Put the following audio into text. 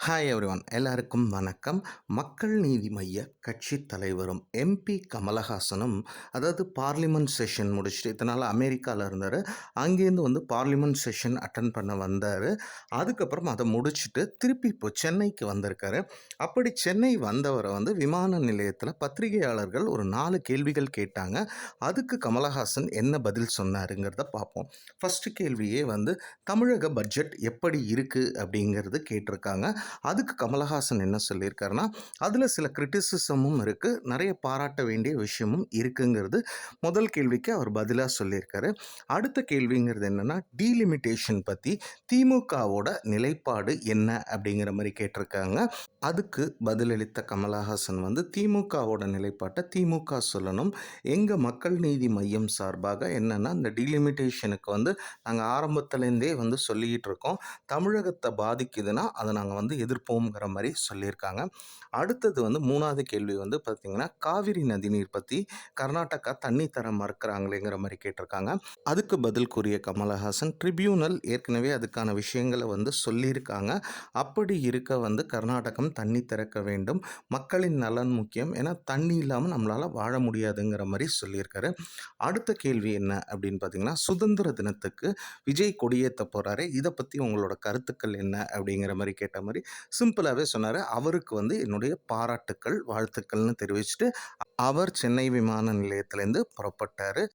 Hi everyone எல்லாருக்கும் வணக்கம். மக்கள் நீதி மைய கட்சி தலைவரும் எம்பி கமலஹாசனும் அதாவது பார்லிமெண்ட் செஷன் முடிச்சுட்டு இதனால் அமெரிக்காவில் இருந்தார். அங்கேருந்து வந்து பார்லிமெண்ட் செஷன் அட்டன் பண்ண வந்தார். அதுக்கப்புறம் அதை முடிச்சுட்டு திருப்பி இப்போ சென்னைக்கு வந்திருக்காரு. அப்படி சென்னை வந்தவரை வந்து விமான நிலையத்தில் பத்திரிகையாளர்கள் ஒரு 4 கேள்விகள் கேட்டாங்க. அதுக்கு கமலஹாசன் என்ன பதில் சொன்னாருங்கிறத பார்ப்போம். ஃபஸ்ட்டு கேள்வியே வந்து தமிழக பட்ஜெட் எப்படி இருக்குது அப்படிங்கிறது கேட்டிருக்காங்க. அதுக்கு கமலஹாசன் என்ன சொல்லியிருக்காருன்னா, அதில் சில கிரிட்டிசிசமும் இருக்குது, நிறைய பாராட்ட வேண்டிய விஷயமும் இருக்குங்கிறது முதல் கேள்விக்கு அவர் பதிலாக சொல்லியிருக்காரு. அடுத்த கேள்விங்கிறது என்னென்னா, டீலிமிட்டேஷன் பற்றி திமுகவோட நிலைப்பாடு என்ன அப்படிங்கிற மாதிரி கேட்டிருக்காங்க. அதுக்கு பதிலளித்த கமலஹாசன் வந்து திமுகவோட நிலைப்பாட்டை திமுக சொல்லணும். எங்கள் மக்கள் நீதி மையம் சார்பாக என்னென்னா, இந்த டீலிமிட்டேஷனுக்கு வந்து நாங்கள் ஆரம்பத்துலேருந்தே வந்து சொல்லிக்கிட்டு இருக்கோம். தமிழகத்தை பாதிக்குதுன்னா அதை நாங்கள் வந்து எதிர்ப்போங்கிற மாதிரி சொல்லியிருக்காங்க. அடுத்தது வந்து 3வது கேள்வி வந்து பார்த்திங்கன்னா, காவிரி நதிநீர் பற்றி கர்நாடகா தண்ணி தர மறுக்கிறாங்களேங்கிற மாதிரி கேட்டிருக்காங்க. அதுக்கு பதில் கூறிய கமலஹாசன், ட்ரிபியூனல் ஏற்கனவே அதுக்கான விஷயங்களை வந்து சொல்லியிருக்காங்க. அப்படி இருக்க வந்து கர்நாடகம் தண்ணி திறக்க வேண்டும், மக்களின் நலன் முக்கியம், ஏன்னா தண்ணி இல்லாமல் நம்மளால் வாழ முடியாதுங்கிற மாதிரி சொல்லியிருக்காரு. அடுத்த கேள்வி என்ன அப்படின்னு பார்த்தீங்கன்னா, சுதந்திர தினத்துக்கு விஜய் கொடியேற்ற போகிறாரு, இதை பற்றி உங்களோட கருத்துக்கள் என்ன அப்படிங்கிற மாதிரி கேட்ட மாதிரி சிம்பிளாகவே சொன்னார். அவருக்கு வந்து என்னுடைய பாராட்டுக்கள் வாழ்த்துக்கள்னு தெரிவிச்சுட்டு அவர் சென்னை விமான நிலையத்திலேருந்து புறப்பட்டார்.